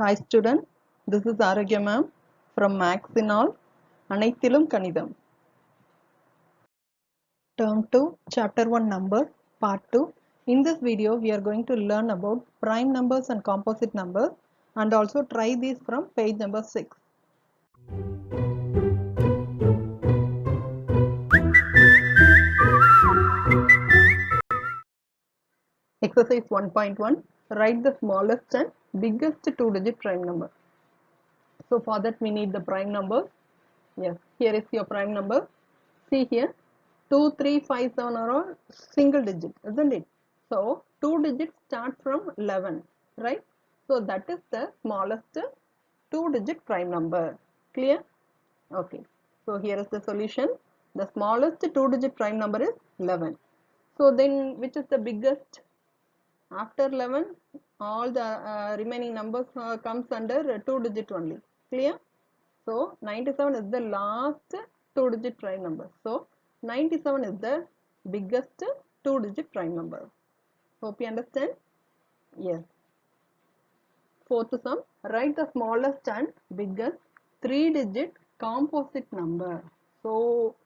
Hi student, this is Aragya ma'am from Max in All, Anaithilum Kanidam. Term 2, Chapter 1 Numbers, Part 2. In this video, we are going to learn about prime numbers and composite numbers and also try these from page number 6. Exercise 1.1, write the smallest and biggest two-digit prime number. So for that we need the prime number. Yes, here is your prime number. See here, 2, 3, 5, 7 are all single digit, isn't it? So 2 digits start from 11, right? So that is the smallest two-digit prime number. Clear? Okay. So here is the solution. The smallest two-digit prime number is 11. So then which is the biggest? After 11, all the remaining numbers comes under two-digit only. Clear? So 97 is the last two-digit prime number. So 97 is the biggest two-digit prime number. Hope you understand? Yes. Fourth sum, write the smallest and biggest three-digit composite number. So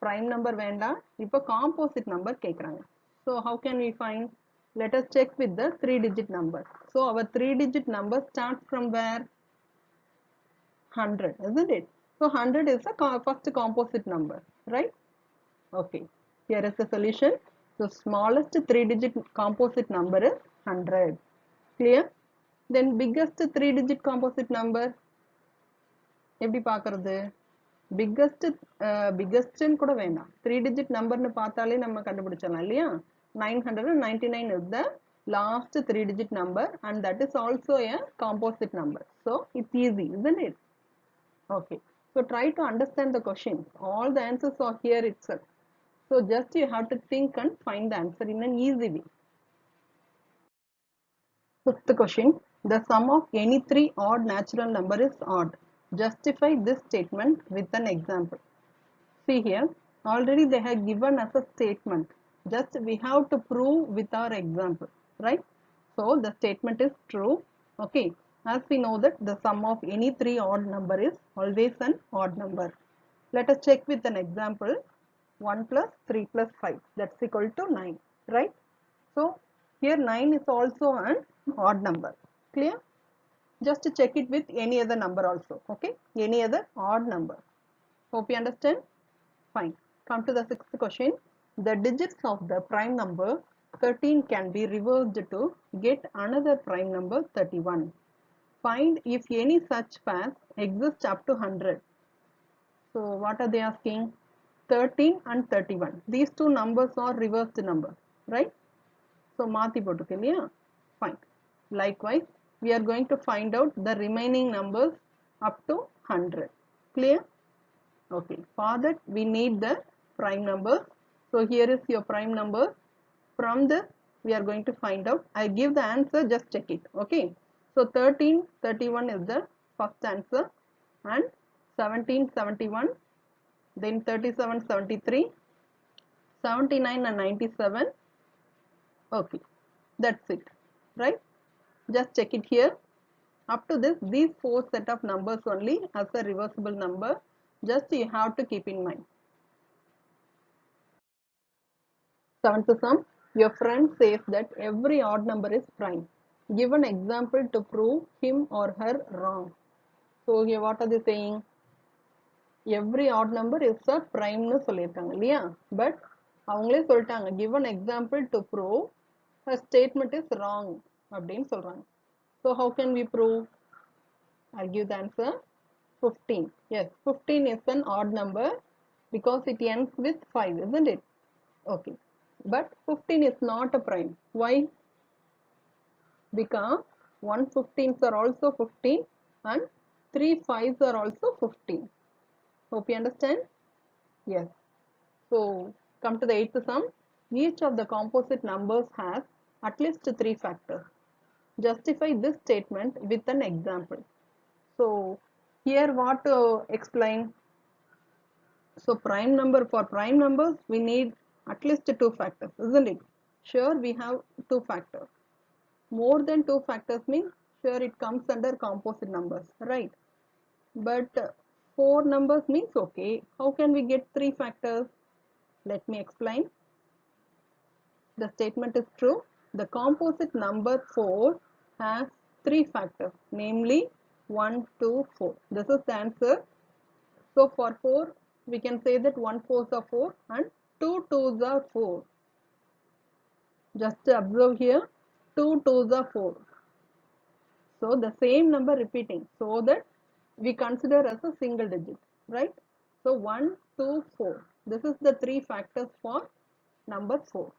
prime number வேண்டா இப்போ composite number கேக்குறாங்க. So how can we find? Let us check with the three-digit number. So our three-digit number starts from where? 100, isn't it? So 100 is the first composite number, right? Okay, here is the solution. The smallest three-digit composite number is 100. Clear? Then biggest three-digit composite number எப்படி பார்க்கறது? Biggest biggest கூட வேண்டாம், three-digit numberனு பார்த்தாலே நம்ம கண்டுபிடிச்சலாம் இல்லையா? 999 is the last three-digit number and that is also a composite number. So it's easy, isn't it? Okay, so try to understand the questions. All the answers are here itself. So just you have to think and find the answer in an easy way. Fifth question, the sum of any three odd natural number is odd. Justify this statement with an example. See here, already they have given us a statement. Just we have to prove with our example, right? So the statement is true. Okay, as we know that the sum of any three odd number is always an odd number. Let us check with an example. 1 plus 3 plus 5, that's equal to 9, right? So here 9 is also an odd number. Clear? Just to check it with any other number also. Okay, any other odd number. Hope you understand. Fine. Come to the sixth question. The digits of the prime number 13 can be reversed to get another prime number 31. Find if any such pairs exist up to 100. So what are they asking? 13 and 31. These two numbers are reversed number, right? So மாத்தி போட்டுருக்கு இல்லையா? Fine. Likewise, we are going to find out the remaining numbers up to 100. Clear? Okay, for that we need the prime number. So here is your prime number. From this we are going to find out. I give the answer, just check it. Okay, so 13, 31 is the first answer and 17, 71, then 37, 73, 79 and 97. Okay, that's it, right? Just check it here. Up to this, these four set of numbers only as a reversible number. Just you have to keep in mind. Seventh sum, your friend says that every odd number is prime. Give an example to prove him or her wrong. So here what are they saying? Every odd number is a prime னு சொல்லிருக்காங்க இல்லையா? But அவங்களே சொல்லிட்டாங்க, give an example to prove her statement is wrong அப்படின்னு சொல்றாங்க. So how can we prove? I'll give the answer. 15. Yes, 15 is an odd number because it ends with 5, isn't it? Okay, but 15 is not a prime. Why? Because 1 15s are also 15 and 3 5s are also 15. Hope you understand. Yes. So come to the eighth sum. Each of the composite numbers has at least 3 factors. Justify this statement with an example. So here what to explain? So prime number, for prime numbers we need at least 2 factors, isn't it? Sure, we have 2 factors. More than 2 factors means sure it comes under composite numbers, right? But 4 numbers means okay. How can we get 3 factors? Let me explain. The statement is true. The composite number 4 has 3 factors, namely 1, 2, 4. This is the answer. So for 4, we can say that 1 4s are 4 and 2 2s are 4. Just observe here, 2 2s are 4. So the same number repeating, so that we consider as a single digit, right? So 1, 2, 4. This is the 3 factors for number 4.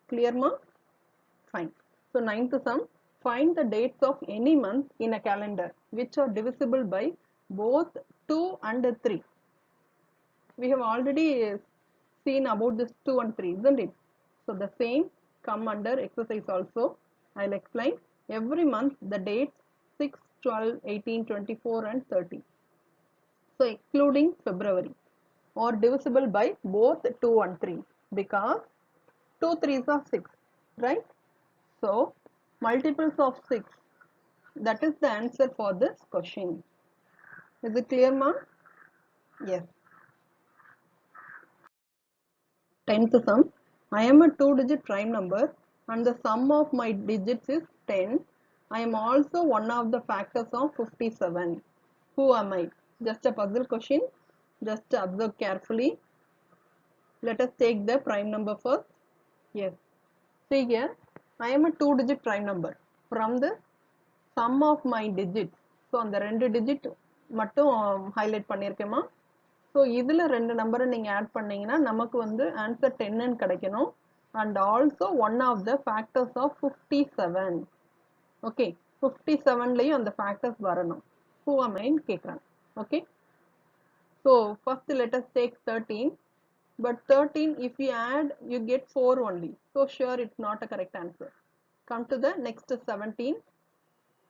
Clear, ma? Fine. So ninth sum, find the dates of any month in a calendar which are divisible by both 2 and 3. We have already seen about this 2 and 3, isn't it? So the same come under exercise also. I'll explain. Every month the dates 6, 12, 18, 24 and 30. So excluding February or divisible by both 2 and 3 because 2 3s are 6, right? So multiples of 6, that is the answer for this question. Is it clear, ma? Yes. 10th sum. I am a 2-digit prime number and the sum of my digits is 10. I am also one of the factors of 57. Who am I? Just a puzzle question. Just observe carefully. Let us take the prime number first. Yes. See here, I am a 2-digit prime number. From the sum of my digits. So அந்த 2 digit மட்டும் highlight பண்ணியிருக்கேமா. So இதில் 2 நம்பரை நீங்கள் add பண்ணிங்கன்னா நமக்கு வந்து answer 10ன்னு கிடைக்கணும். And also one of the factors of 57. Okay, 57லையும் அந்த ஃபேக்டர்ஸ் வரணும். ஹூ அமைன்னு கேட்குறாங்க. Okay, so first let us take 13. But 13, if you add, you get 4 only. So sure it's not a correct answer. Come to the next 17.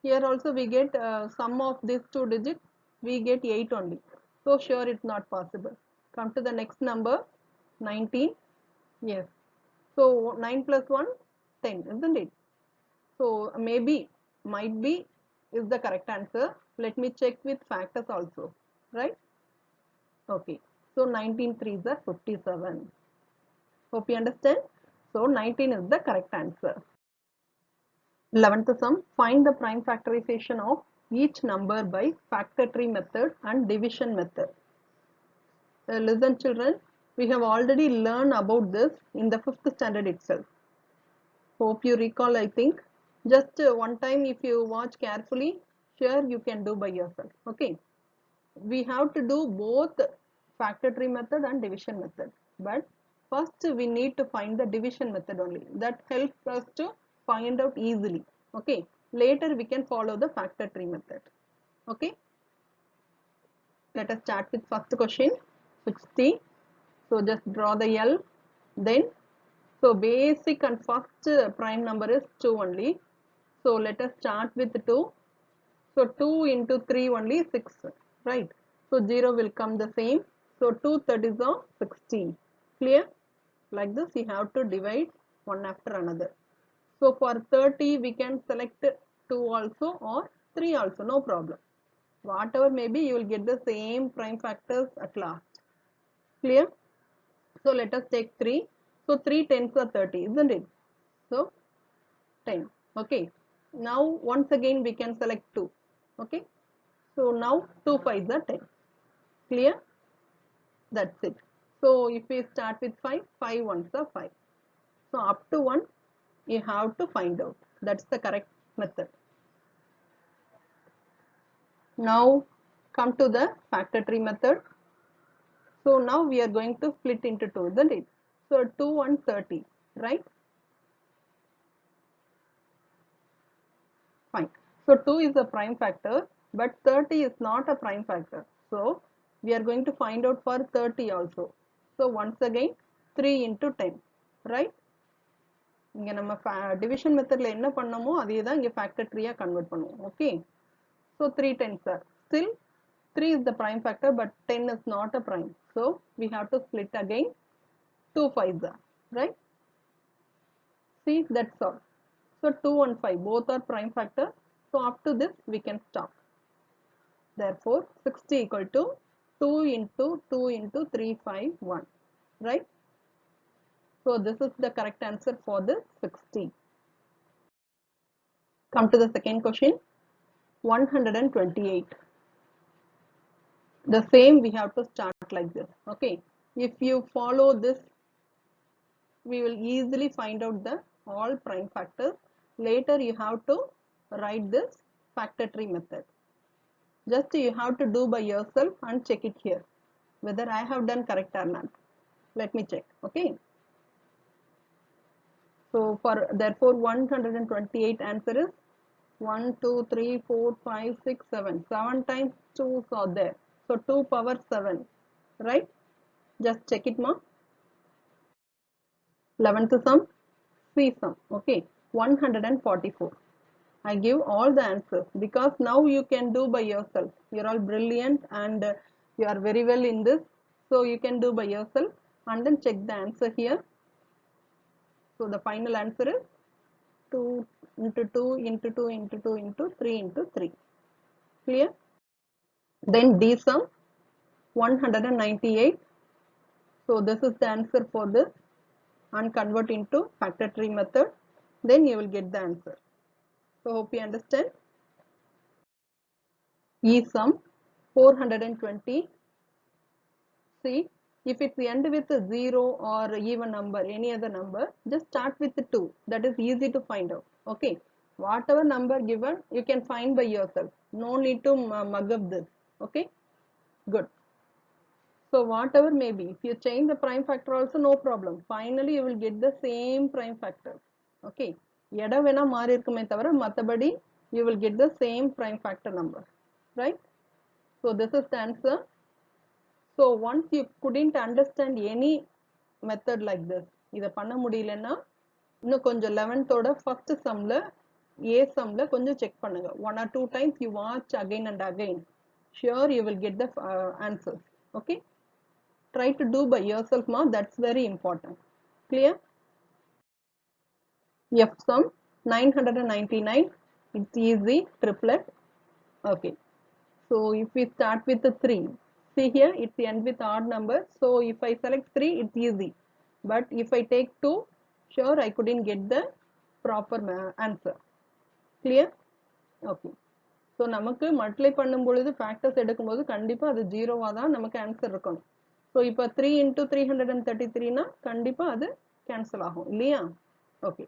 Here also we get sum of these 2 digits, we get 8 only. So sure it's not possible. Come to the next number, 19. Yes. So 9 plus 1, 10, isn't it? So maybe, might be is the correct answer. Let me check with factors also, right? Okay. So 19 3s are 57. Hope you understand. So 19 is the correct answer. 11th sum, find the prime factorization of each number by factor tree method and division method. Listen children, we have already learned about this in the 5th standard itself. Hope you recall, I think. Just one time if you watch carefully, sure you can do by yourself. Okay. We have to do both factor tree method and division method. But first we need to find the division method only. That helps us to find out easily. Okay. Later we can follow the factor tree method. Okay. Let us start with first question. 60. So just draw the L. Then, so basic and first prime number is 2 only. So let us start with 2. So 2 into 3 only 6. Right. So 0 will come the same. So 2 30s are 60. Clear? Like this you have to divide one after another. So for 30 we can select 2 also or 3 also, no problem. Whatever may be, you will get the same prime factors at last. Clear? So let us take 3. So 3 10s are 30, isn't it? So 10. Okay. Now once again we can select 2. Okay. So now 2 5s are 10. Clear? That's it. So if we start with 5, 5 1s are 5. So up to 1 you have to find out. That's the correct method. Now come to the factor tree method. So now we are going to split into 2, isn't it? So 2 and 30, right? Fine. So 2 is a prime factor, but 30 is not a prime factor. So we are going to find out for 30 also. So once again 3 into 10, right? இங்க நம்ம division methodல என்ன பண்ணோமோ அதே தான் இங்க factor tree-ஆ convert பண்ணுவோம். Okay. So 3 10s are still 3 is the prime factor, but 10 is not a prime. So we have to split again. 2 5s are, right? See, that's all. So 2 and 5 both are prime factor. So up to this we can stop. Therefore 60 equal to 2 into 2 into 351, right? So this is the correct answer for the 60. Come to the second question, 128. The same we have to start like this. Okay, if you follow this, we will easily find out the all prime factors. Later you have to write this factor tree method. Just you have to do by yourself and check it here whether I have done correct or not. Let me check. Okay, so for therefore 128 answer is 1 2 3 4 5 6 7. 7 times 2 are there, so 2 power 7, right? Just check it, ma. 11th sum, C sum. Okay, 144. I give all the answers because now you can do by yourself. You're all brilliant and you are very well in this. So you can do by yourself and then check the answer here. So the final answer is 2 into 2 into 2 into 2 into 3 into 3. Clear? Then D sum, 198. So this is the answer for this, and convert into factor tree method. Then you will get the answer. So hope you understand. E sum, 420. See, if it's end with a 0 or even number, any other number, just start with the 2. That is easy to find out. Okay, whatever number given, you can find by yourself. No need to mug up this. Okay, good. So whatever may be, if you change the prime factor also, no problem. Finally, you will get the same prime factor. Okay, இடம் வேணா மாறி இருக்குமே தவிர மற்றபடி you will get the same prime factor number, right? So this is the answer. So once you couldn't understand any method like this, இதை பண்ண முடியலன்னா இன்னும் கொஞ்சம் 11th ஓட first sumல A sumல கொஞ்சம் check பண்ணுங்க. 1 or 2 times you watch again and again. Sure you will get the answers. Okay, try to do by yourself, ma. That's very important. Clear? F sum, 999. It's easy, triplet. Okay, so if we start with the 3, see here it's end with odd number, so if I select 3 it's easy, but if I take 2, sure I couldn't get the proper answer. Clear? Okay, so நமக்கு multiply பண்ணும் பொழுது factors எடுக்கும்போது கண்டிப்பா அது ஜீரோவா தான் நமக்கு answer இருக்கணும். ஸோ இப்போ 3 into 333னா கண்டிப்பா அது கேன்சல் ஆகும் இல்லையா? Okay,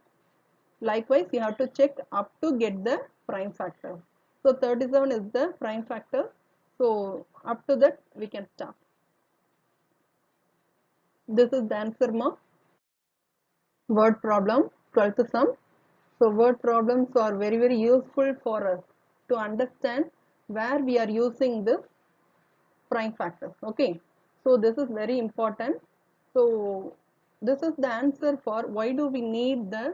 likewise you have to check up to get the prime factor. So 37 is the prime factor, so up to that we can stop. This is the answer, ma. Word problem, 12th sum. So word problems are very useful for us to understand where we are using this prime factors. Okay, so this is very important. So this is the answer for why do we need the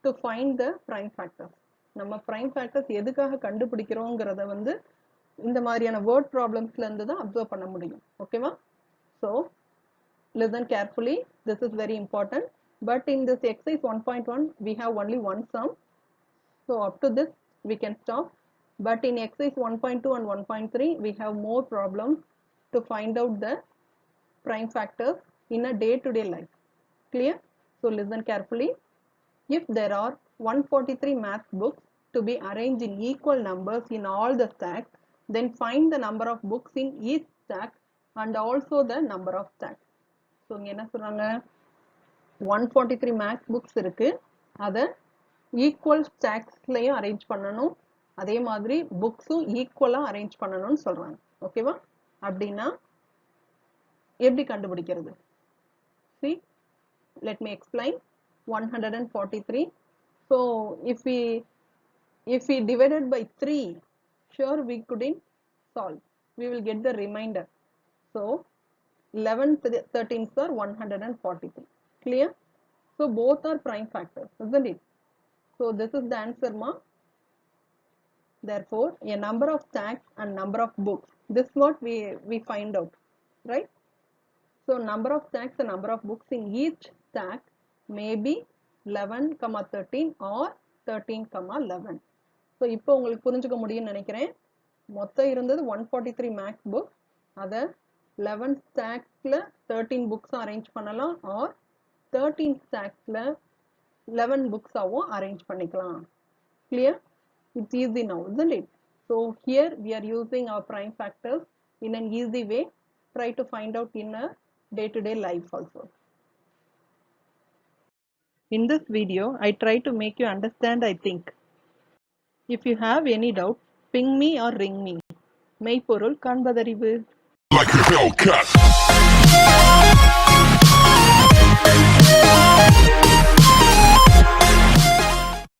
to find the prime factors. நம்ம prime factors எதுக்காக கண்டுபிடிக்கிறோங்கிறத வந்து இந்த மாதிரியான word problemsல இருந்து தான் observe பண்ண முடியும். ஓகேவா? So listen carefully, this is very important. But in this exercise 1.1 we have only one sum, so up to this we can stop. But in exercise 1.2 and 1.3 we have more problems to find out the prime factors in a day-to-day life. Clear? So listen carefully. If there are 143 math books to be arranged in equal numbers in all the stacks, then find the number of books in each stack and also the number of stacks. So இங்க என்ன சொல்றாங்க, 143 math books இருக்கு, அதை equal ஸ்டாக்ஸ்லையும் arrange பண்ணணும், அதே மாதிரி புக்ஸும் ஈக்குவலாக arrange பண்ணணும்னு சொல்றாங்க. ஓகேவா? அப்படின்னா எப்படி கண்டுபிடிக்கிறது? See, let me explain. 143. So if we divided by 3, sure we couldn't solve. We will get the remainder. So 11 13s are 143. Clear? So both are prime factors, isn't it? So this is the answer, ma. Therefore a number of stacks and number of books, this is what we find out, right? So number of stacks and number of books in each stack may be 11, 13 or 13, 11. So இப்போ உங்களுக்கு புரிஞ்சுக்க முடியும்னு நினைக்கிறேன். மொத்தம் இருந்தது 143 maths book. அதை 11 ஸ்டாக்ஸில் 13 புக்ஸும் அரேஞ்ச் பண்ணலாம், ஆர் 13 ஸ்டாக்ஸில் 11 புக்ஸாகவும் அரேஞ்ச் பண்ணிக்கலாம். Clear? It's easy now, isn't it? So here we are using our prime factors in an easy way. Try to find out in a day-to-day life also. In this video, I try to make you understand, I think. If you have any doubt, ping me or ring me. மெய்ப்பொருள் காண்பதறிவு. Like a Hellcat.